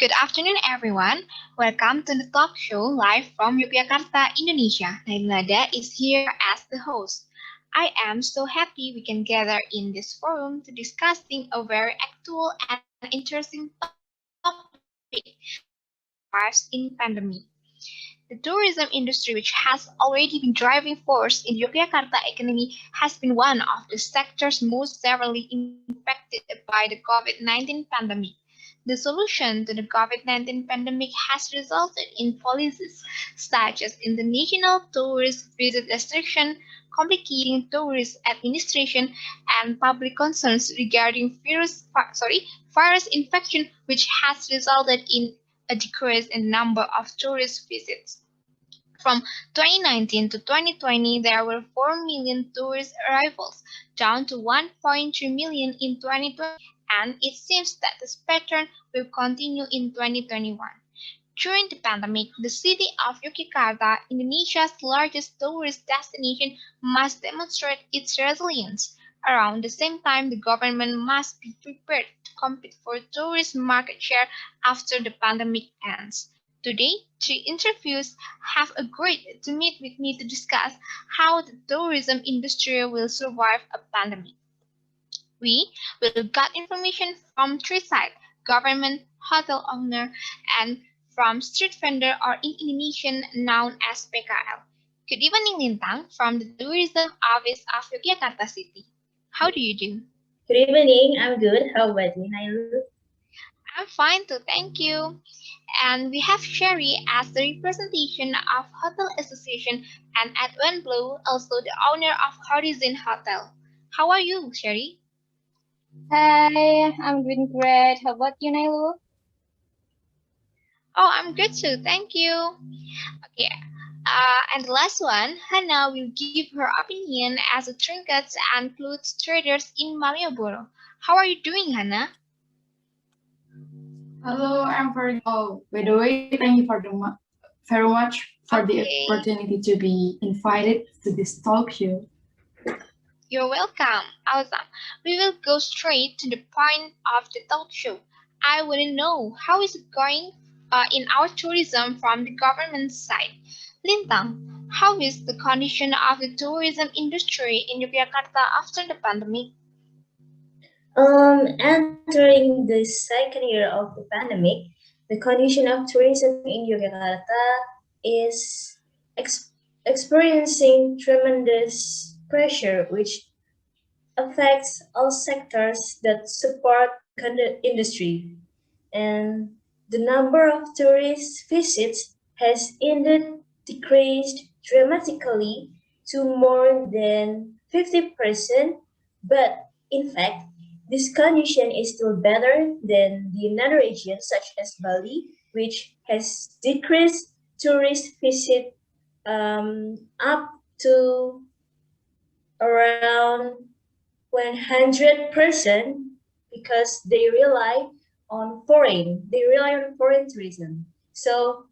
Good afternoon, everyone. Welcome to the talk show live from Yogyakarta, Indonesia. Nailada is here as the host. I am so happy we can gather in this forum to discussing a very actual and interesting topic, survives in pandemic. The tourism industry, which has already been driving force in Yogyakarta economy, has been one of the sectors most severely impacted by the COVID-19 pandemic. The solution to the COVID-19 pandemic has resulted in policies such as international tourist visit restriction, complicating tourist administration, and public concerns regarding virus infection, which has resulted in a decrease in the number of tourist visits. From 2019 to 2020, there were 4 million tourist arrivals, down to 1.3 million in 2020, and it seems that this pattern will continue in 2021. During the pandemic, the city of Yogyakarta, Indonesia's largest tourist destination, must demonstrate its resilience. Around the same time, the government must be prepared to compete for tourist market share after the pandemic ends. Today, three interviews have agreed to meet with me to discuss how the tourism industry will survive a pandemic. We will get information from three sides: government, hotel owner, and from street vendor or in Indonesian known as PKL. Good evening, Lintang, from the Tourism Office of Yogyakarta City. How do you do? Good evening, I'm good. How about you, Nailu? I'm fine too, thank you. And we have Sherry as the representation of Hotel Association and Edwin Blue, also the owner of Horizon Hotel. How are you, Sherry? Hi, I'm doing great. How about you, Nailu? Oh, I'm good too, thank you. Okay, and the last one, Hannah will give her opinion as a trinkets and clothes traders in Malioboro. How are you doing, Hannah? Hello, I'm very well. By the way, thank you very much for the opportunity to be invited to this talk show. You're welcome. Awesome. We will go straight to the point of the talk show. I want to know how is it going in our tourism from the government side. Lintang, how is the condition of the tourism industry in Yogyakarta after the pandemic? Entering the second year of the pandemic, the condition of tourism in Yogyakarta is experiencing tremendous pressure, which affects all sectors that support the industry. And the number of tourist visits has indeed decreased dramatically to more than 50%, but in fact, this condition is still better than the another regions such as Bali, which has decreased tourist visit up to around 100% because they rely on foreign tourism. So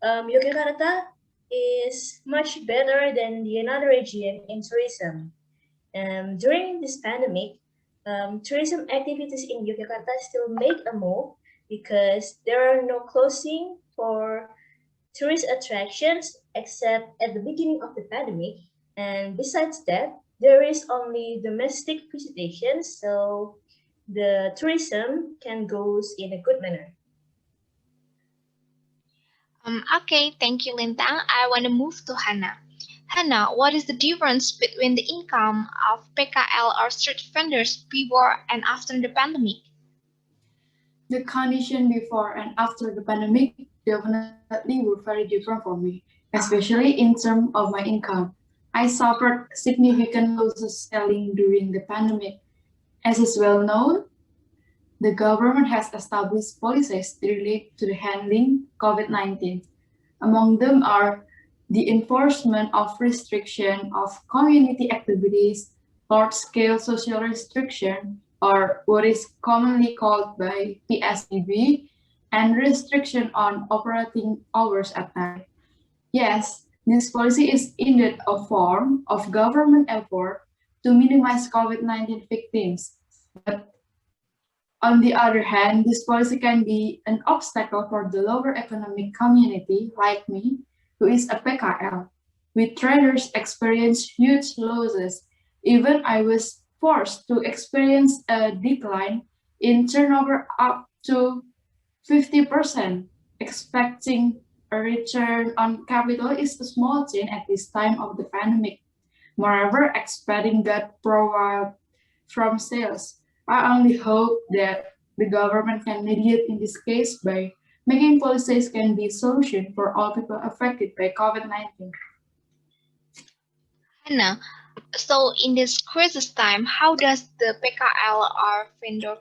Yogyakarta is much better than the another region in tourism. During this pandemic, tourism activities in Yogyakarta still make a move because there are no closing for tourist attractions except at the beginning of the pandemic. And besides that, there is only domestic visitation, so the tourism can go in a good manner. Okay, thank you, Lintang. I want to move to Hannah. Hannah, what is the difference between the income of PKL or street vendors before and after the pandemic? The condition before and after the pandemic definitely were very different for me, especially in terms of my income. I suffered significant losses selling during the pandemic. As is well known, the government has established policies related to the handling COVID-19. Among them are the enforcement of restriction of community activities, large-scale social restriction, or what is commonly called by PSBB, and restriction on operating hours at night. Yes, this policy is indeed a form of government effort to minimize COVID-19 victims, but On the other hand, this policy can be an obstacle for the lower economic community like me, who is a PKL. With traders experience huge losses. Even I was forced to experience a decline in turnover up to 50%. Expecting a return on capital is a small thing at this time of the pandemic. Moreover, expecting that profit from sales. I only hope that the government can mediate in this case by making policies can be solution for all people affected by COVID-19. Hannah, so in this crisis time, how does the PKL or vendor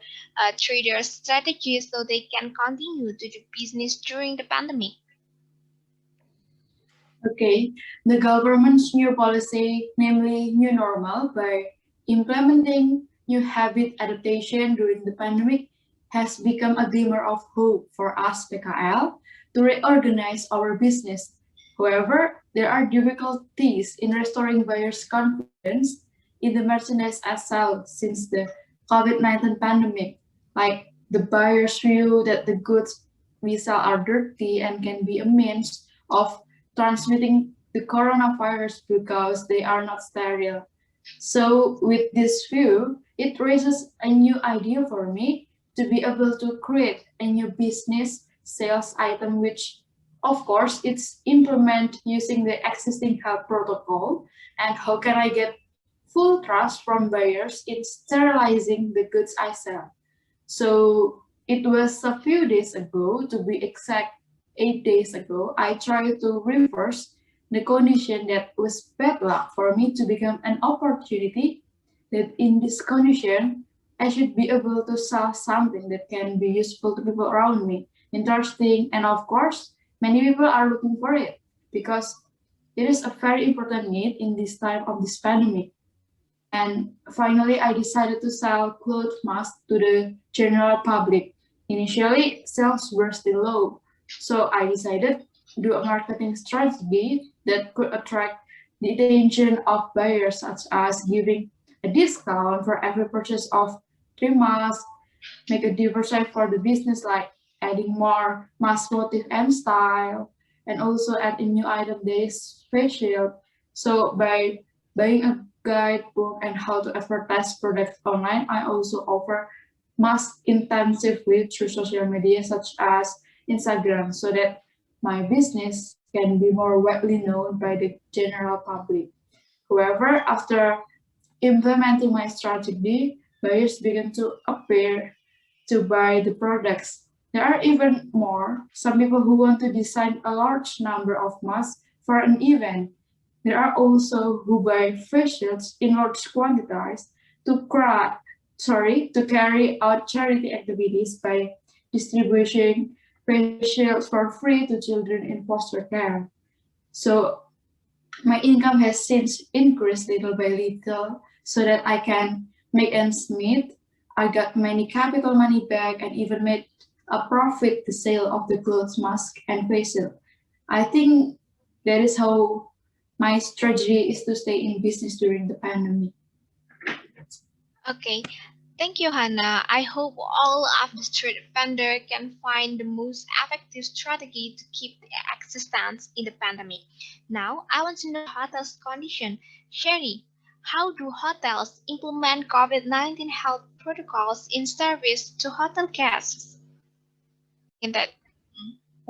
traders strategy so they can continue to do business during the pandemic? Okay, the government's new policy, namely New Normal, by implementing new habit adaptation during the pandemic, has become a glimmer of hope for us PKL to reorganize our business. However, there are difficulties in restoring buyers' confidence in the merchandise as sold since the COVID-19 pandemic, like the buyers view that the goods we sell are dirty and can be a means of transmitting the coronavirus because they are not sterile. So with this view, it raises a new idea for me to be able to create a new business sales item, which of course it's implement using the existing health protocol. And how can I get full trust from buyers in sterilizing the goods I sell? So it was a few days ago, to be exact, 8 days ago, I tried to reverse the condition that was bad luck for me to become an opportunity that in this condition, I should be able to sell something that can be useful to people around me, interesting, and of course, many people are looking for it because it is a very important need in this time of this pandemic. And finally, I decided to sell cloth masks to the general public. Initially, sales were still low, so I decided to do a marketing strategy that could attract the attention of buyers, such as giving a discount for every purchase of 3 masks, make a diversity for the business like adding more mask motif and style, and also add a new item that is special. So by buying a guidebook and how to advertise products online, I also offer mask intensively through social media such as Instagram so that my business can be more widely known by the general public. However, after implementing my strategy, buyers began to appear to buy the products. There are even more, some people who want to design a large number of masks for an event. There are also who buy face shields in large quantities to carry out charity activities by distributing face shields for free to children in foster care. So my income has since increased little by little so that I can make ends meet. I got many capital money back and even made a profit the sale of the clothes mask and face shield. I think that is how my strategy is to stay in business during the pandemic. Okay, thank you, Hannah. I hope all of the street vendor can find the most effective strategy to keep the existence in the pandemic. Now, I want to know hotels' condition. Sherry, how do hotels implement COVID-19 health protocols in service to hotel guests? In that,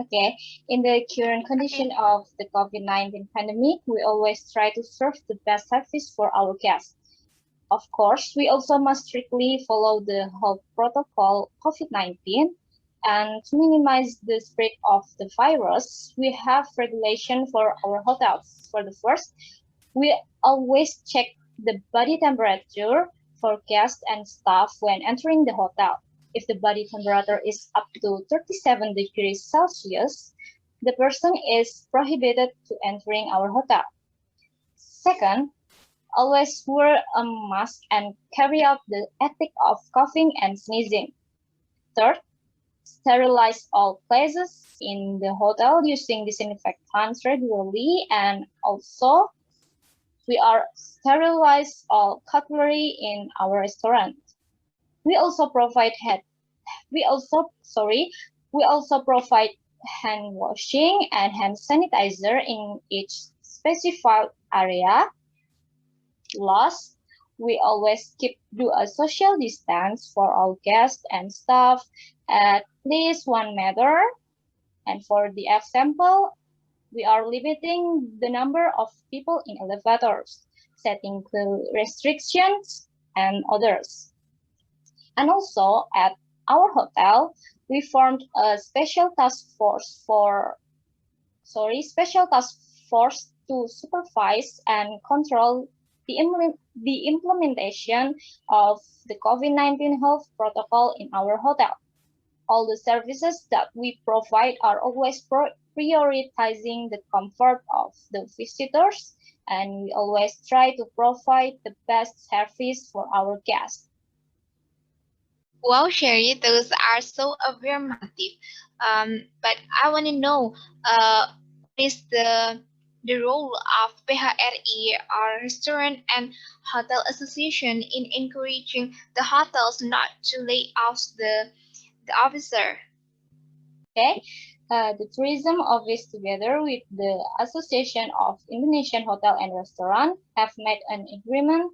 Okay, in the current condition of the COVID-19 pandemic, we always try to serve the best service for our guests. Of course, we also must strictly follow the health protocol COVID-19, and to minimize the spread of the virus, we have regulation for our hotels. For the first, we always check the body temperature for guests and staff when entering the hotel. If the body temperature is up to 37 degrees Celsius, the person is prohibited to entering our hotel. Second, always wear a mask and carry out the ethic of coughing and sneezing. Third, sterilize all places in the hotel using disinfectants regularly, and also we are sterilize all cutlery in our restaurant. We also provide We also provide hand washing and hand sanitizer in each specified area. Last, we always do a social distance for all guests and staff at least 1 meter. And for the example, we are limiting the number of people in elevators, setting clear restrictions and others. And also at our hotel, we formed a special task force to supervise and control the implementation of the COVID-19 health protocol in our hotel. All the services that we provide are always prioritizing the comfort of the visitors, and we always try to provide the best service for our guests. Wow, Sherry, those are so affirmative. But I want to know, what is the role of PHRI, our Restaurant and Hotel Association, in encouraging the hotels not to lay off the officer? Okay, the tourism office together with the Association of Indonesian Hotel and Restaurant have made an agreement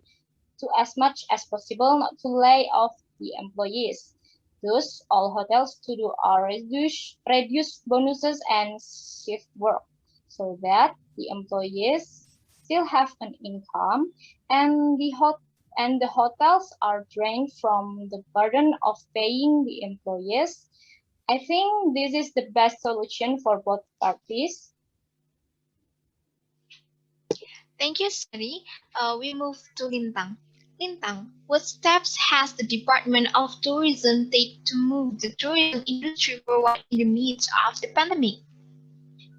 to as much as possible not to lay off the employees. Thus, all hotels to do are reduce bonuses and shift work so that the employees still have an income and the hotels are drained from the burden of paying the employees. I think this is the best solution for both parties. Thank you, Sherry. We move to Lintang. Lintang, what steps has the Department of Tourism taken to move the tourism industry forward in the midst of the pandemic?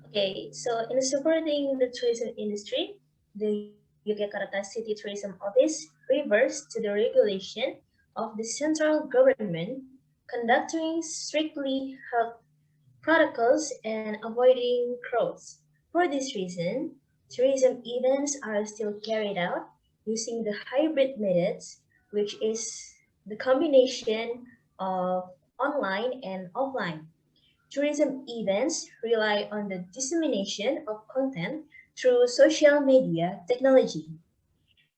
Okay, so in supporting the tourism industry, the Yogyakarta City Tourism Office refers to the regulation of the central government, conducting strictly health protocols and avoiding crowds. For this reason, tourism events are still carried out using the hybrid methods, which is the combination of online and offline. Tourism events rely on the dissemination of content through social media technology.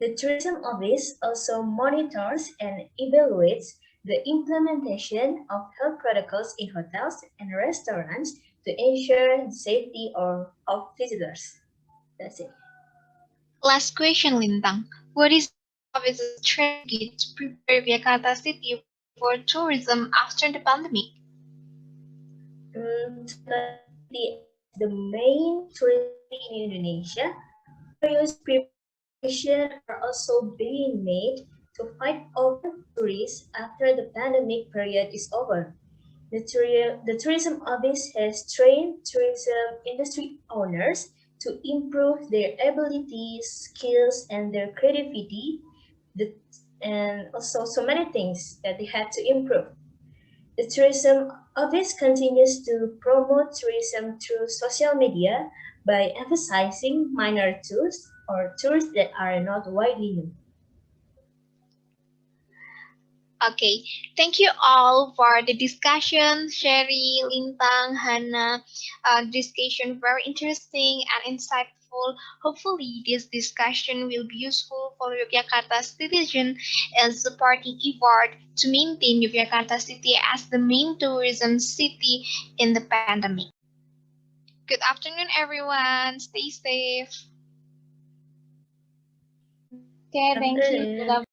The Tourism Office also monitors and evaluates the implementation of health protocols in hotels and restaurants to ensure the safety of visitors. That's it. Last question, Lintang. What is the office's strategy to prepare Jakarta City for tourism after the pandemic? The main tourism in Indonesia, various preparations are also being made to fight over tourists after the pandemic period is over. The Tourism Office has trained tourism industry owners to improve their abilities, skills, and their creativity, and also so many things that they had to improve. The Tourism Office continues to promote tourism through social media by emphasizing minor tours or tours that are not widely known. Okay, thank you all for the discussion, Sherry, Lintang, Hannah. Discussion very interesting and insightful. Hopefully, this discussion will be useful for Yogyakarta's citizen and supporting effort to maintain Yogyakarta City as the main tourism city in the pandemic. Good afternoon, everyone. Stay safe. Okay, thank you.